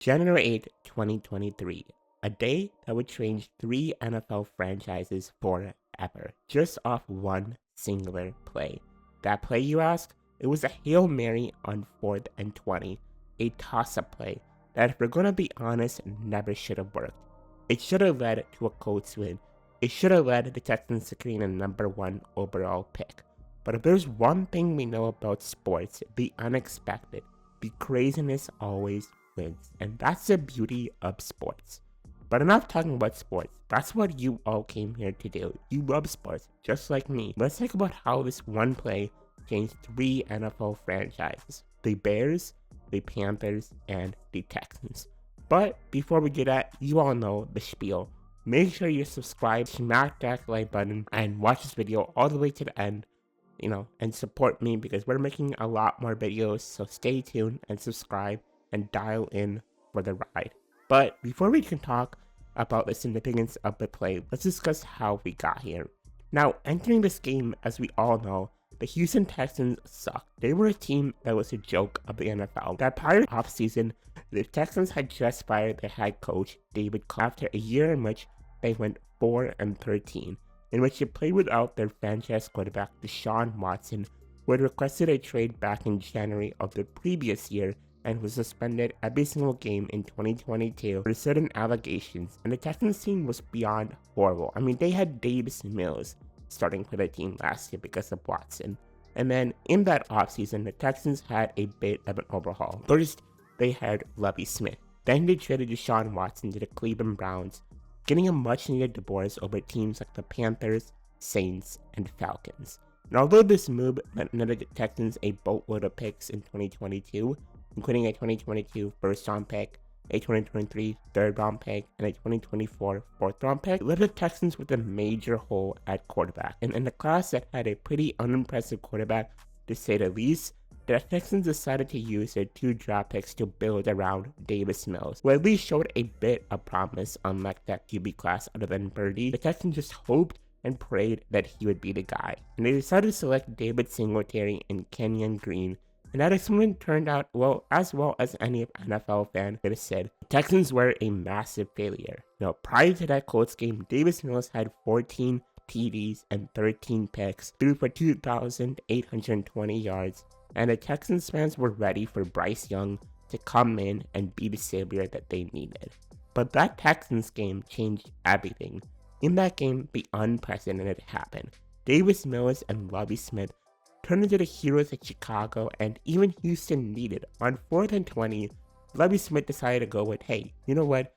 January 8th, 2023, a day that would change three NFL franchises forever, just off one singular play. That play, you ask? It was a Hail Mary on 4th and 20, a toss-up play that, if we're gonna be honest, never should have worked. It should have led to a Colts win. It should have led the Texans securing a #1 overall pick. But if there's one thing we know about sports, the unexpected, the craziness always wins. And that's the beauty of sports. But enough talking about sports. That's what you all came here to do. You love sports, just like me. Let's talk about how this one play changed three NFL franchises: the Bears, the Panthers, and the Texans. But before we do that, you all know the spiel. Make sure you subscribe, smack that like button, and watch this video all the way to the end, and support me because we're making a lot more videos. So stay tuned and subscribe and dial in for the ride. But before we can talk about the significance of the play, let's discuss how we got here. Now, entering this game, as we all know, the Houston Texans sucked. They were a team that was a joke of the NFL. That prior offseason, the Texans had just fired their head coach, David Carr, after a year in which they went 4-13, in which they played without their franchise quarterback, Deshaun Watson, who had requested a trade back in January of the previous year and was suspended every single game in 2022 for certain allegations, and the Texans team was beyond horrible. I mean, they had Davis Mills starting for the team last year because of Watson. And then in that offseason, the Texans had a bit of an overhaul. First, they had Lovie Smith. Then they traded Deshaun Watson to the Cleveland Browns, getting a much-needed divorce over teams like the Panthers, Saints, and Falcons. And although this move netted the Texans a boatload of picks in 2022, including a 2022 first-round pick, a 2023 third-round pick, and a 2024 fourth-round pick, it left the Texans with a major hole at quarterback. And in the class that had a pretty unimpressive quarterback, to say the least, the Texans decided to use their 2 draft picks to build around Davis Mills, who at least showed a bit of promise, unlike that QB class other than Birdie. The Texans just hoped and prayed that he would be the guy, and they decided to select David Singletary and Kenyon Green. And that experiment turned out as well as any NFL fan could have said. The Texans were a massive failure. Now, prior to that Colts game, Davis Mills had 14 TDs and 13 picks, threw for 2,820 yards, and the Texans fans were ready for Bryce Young to come in and be the savior that they needed. But that Texans game changed everything. In that game, the unprecedented happened. Davis Mills and Lovie Smith turned into the heroes that Chicago and even Houston needed. On 4th and 20, Lovie Smith decided to go with, hey, you know what?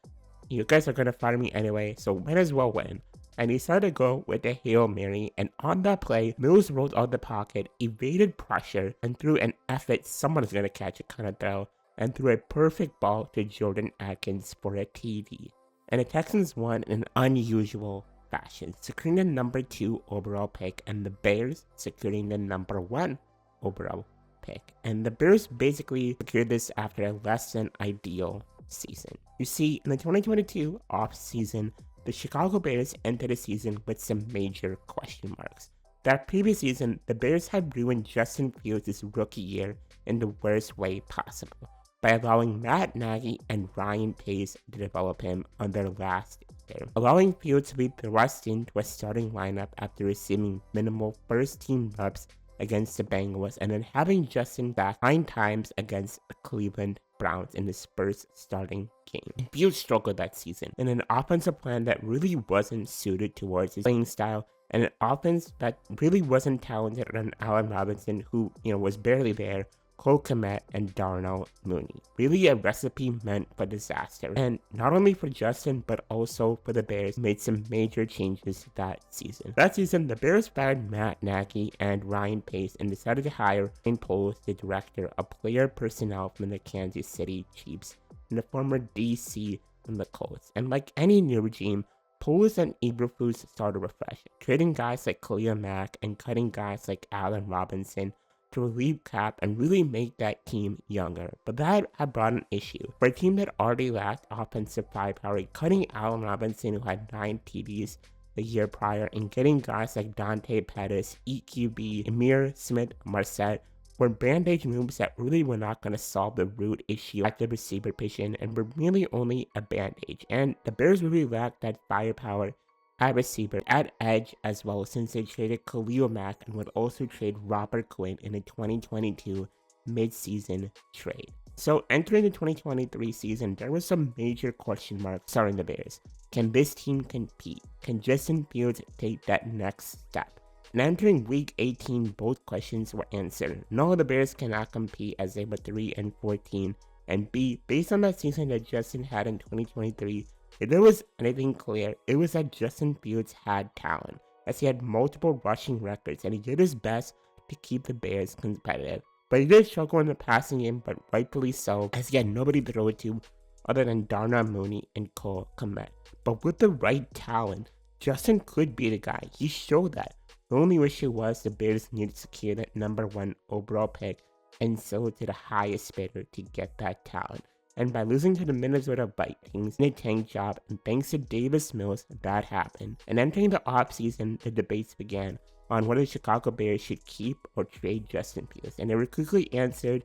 You guys are going to fire me anyway, so might as well win. And he decided to go with a Hail Mary, and on that play, Mills rolled out the pocket, evaded pressure, and threw an effort someone is going to catch it kind of throw, and threw a perfect ball to Jordan Atkins for a TD. And the Texans won in an unusual fashion, securing the #2 overall pick, and the Bears securing the #1 overall pick. And the Bears basically secured this after a less than ideal season. You see, in the 2022 offseason, the Chicago Bears entered the season with some major question marks. That previous season, the Bears had ruined Justin Fields' rookie year in the worst way possible by allowing Matt Nagy and Ryan Pace to develop him on their last year, allowing Fields to be thrust into a starting lineup after receiving minimal first-team reps against the Bengals, and then having Justin back 9 times against the Cleveland Browns in his first starting game. Fields struggled that season in an offensive plan that really wasn't suited towards his playing style, and an offense that really wasn't talented around Allen Robinson, who was barely there, Cole Kmet, and Darnell Mooney. Really a recipe meant for disaster. And not only for Justin, but also for the Bears, made some major changes that season. That season, the Bears fired Matt Nagy and Ryan Pace and decided to hire Ryan Poles, the director of player personnel from the Kansas City Chiefs, and the former DC from the Colts. And like any new regime, Poles and Eberflus started afresh, trading guys like Khalil Mack and cutting guys like Allen Robinson to relieve cap and really make that team younger. But that had brought an issue. For a team that already lacked offensive firepower, cutting Allen Robinson, who had 9 TDs the year prior, and getting guys like Dante Pettis, EQB, Emir Smith Marset were band-aid moves that really were not going to solve the root issue at the receiver position and were really only a band-aid. And the Bears really lacked that firepower at receiver, at edge as well, since they traded Khalil Mack and would also trade Robert Quinn in a 2022 mid-season trade. So entering the 2023 season, there were some major question marks surrounding the Bears. Can this team compete? Can Justin Fields take that next step? And entering week 18, both questions were answered. No, the Bears cannot compete as they were 3-14. And B, based on that season that Justin had in 2023, if there was anything clear, it was that Justin Fields had talent, as he had multiple rushing records and he did his best to keep the Bears competitive. But he did struggle in the passing game, but rightfully so, as he had nobody to throw it to other than Darnell Mooney and Cole Kmet. But with the right talent, Justin could be the guy. He showed that. The only issue was the Bears needed to secure that number 1 overall pick and sell it to the highest bidder to get that talent. And by losing to the Minnesota Vikings in a tank job, and thanks to Davis Mills, that happened. And entering the offseason, the debates began on whether the Chicago Bears should keep or trade Justin Fields. And they were quickly answered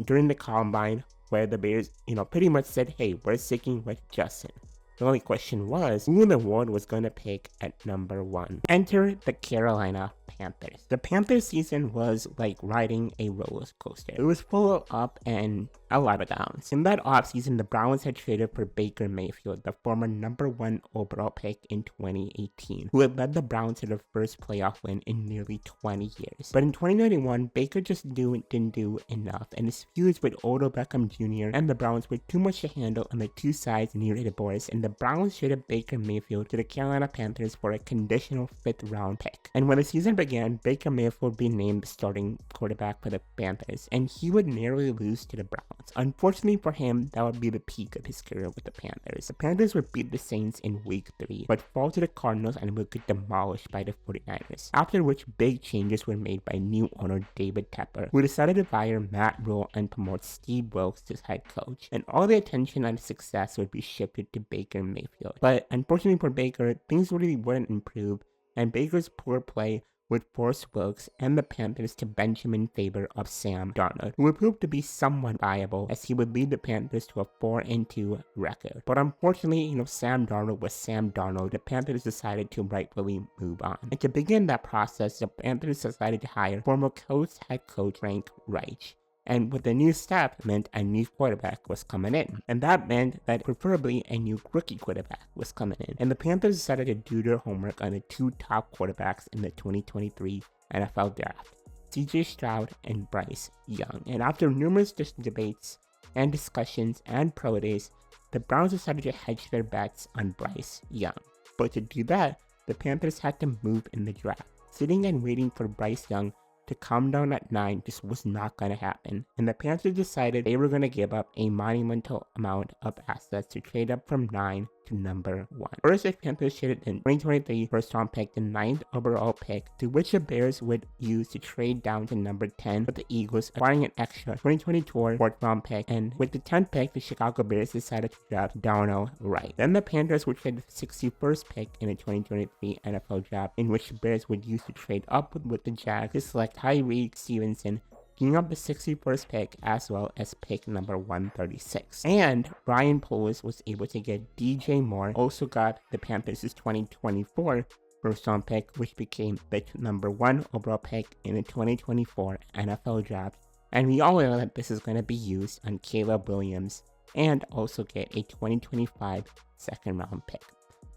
during the combine, where the Bears, pretty much said, hey, we're sticking with Justin. The only question was, who in the world was going to pick at number 1? Enter the Carolina Panthers. The Panthers season was like riding a roller coaster. It was full of up and a lot of downs. In that offseason, the Browns had traded for Baker Mayfield, the former number 1 overall pick in 2018, who had led the Browns to their first playoff win in nearly 20 years. But in 2021, Baker just didn't do enough, and his feuds with Odell Beckham Jr. and the Browns were too much to handle on the two sides near the divorce, and the Browns traded Baker Mayfield to the Carolina Panthers for a conditional 5th round pick. And when the season began, Baker Mayfield would be named the starting quarterback for the Panthers, and he would narrowly lose to the Browns. Unfortunately for him, that would be the peak of his career with the Panthers. The Panthers would beat the Saints in week 3, but fall to the Cardinals and would get demolished by the 49ers, after which big changes were made by new owner David Tepper, who decided to fire Matt Rule and promote Steve Wilks as head coach, and all the attention and success would be shifted to Baker Mayfield. But unfortunately for Baker, things really wouldn't improve, and Baker's poor play would force Wilks and the Panthers to bench him in favor of Sam Darnold, who would prove to be somewhat viable as he would lead the Panthers to a 4-2 record. But unfortunately, Sam Darnold was Sam Darnold. The Panthers decided to rightfully move on. And to begin that process, the Panthers decided to hire former Colts head coach Frank Reich. And with the new staff meant a new quarterback was coming in. And that meant that preferably a new rookie quarterback was coming in. And the Panthers decided to do their homework on the 2 top quarterbacks in the 2023 NFL Draft, CJ Stroud and Bryce Young. And after numerous debates and discussions and pro days, the Browns decided to hedge their bets on Bryce Young. But to do that, the Panthers had to move in the draft. Sitting and waiting for Bryce Young to come down at 9 just was not going to happen, and the Panthers decided they were going to give up a monumental amount of assets to trade up from 9 to number 1. First, the Panthers traded in 2023 first round pick, the 9th overall pick, to which the Bears would use to trade down to number 10 with the Eagles, acquiring an extra 2024 fourth round pick, and with the 10th pick, the Chicago Bears decided to draft Darnell Wright. Then the Panthers would trade the 61st pick in the 2023 NFL Draft, in which the Bears would use to trade up with the Jags to select Tyreek Stevenson, giving up the 61st pick as well as pick number 136. And Ryan Poles was able to get DJ Moore, also got the Panthers' 2024 first round pick, which became the number 1 overall pick in the 2024 NFL Draft. And we all know that this is going to be used on Caleb Williams and also get a 2025 second round pick.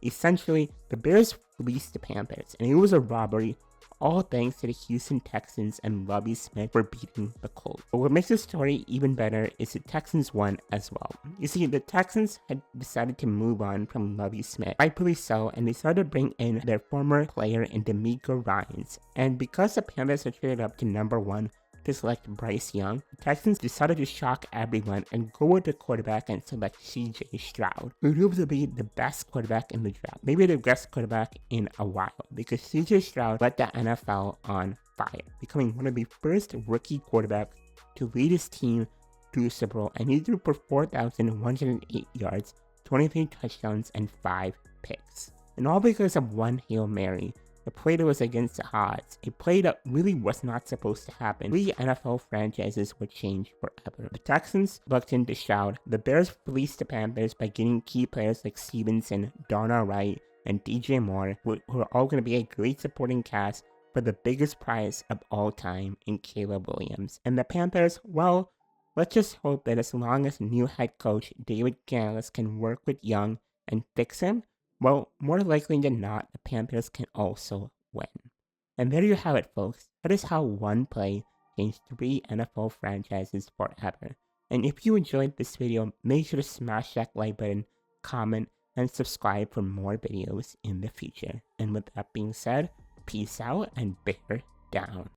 Essentially, the Bears fleeced the Panthers, and it was a robbery, all thanks to the Houston Texans and Lovie Smith for beating the Colts. But what makes the story even better is the Texans won as well. You see, the Texans had decided to move on from Lovie Smith, rightfully so, and they started to bring in their former player in D'Amico Ryans. And because the Panthers had traded up to number 1 to select Bryce Young, the Texans decided to shock everyone and go with the quarterback and select CJ Stroud, who proved to be the best quarterback in the draft, maybe the best quarterback in a while, because CJ Stroud led the NFL on fire, becoming one of the first rookie quarterbacks to lead his team to the Super Bowl, and he threw for 4,108 yards, 23 touchdowns, and 5 picks. And all because of one Hail Mary a play that was against the odds, a play that really was not supposed to happen. 3 NFL franchises would change forever. The Texans looked into Stroud. The Bears fleeced the Panthers by getting key players like Stevenson, Darnell Wright, and DJ Moore, who are all going to be a great supporting cast for the biggest prize of all time in Caleb Williams. And the Panthers, well, let's just hope that as long as new head coach David Canales can work with Young and fix him, well, more likely than not, the Panthers can also win. And there you have it, folks. That is how one play changed 3 NFL franchises forever. And if you enjoyed this video, make sure to smash that like button, comment, and subscribe for more videos in the future. And with that being said, peace out and bear down.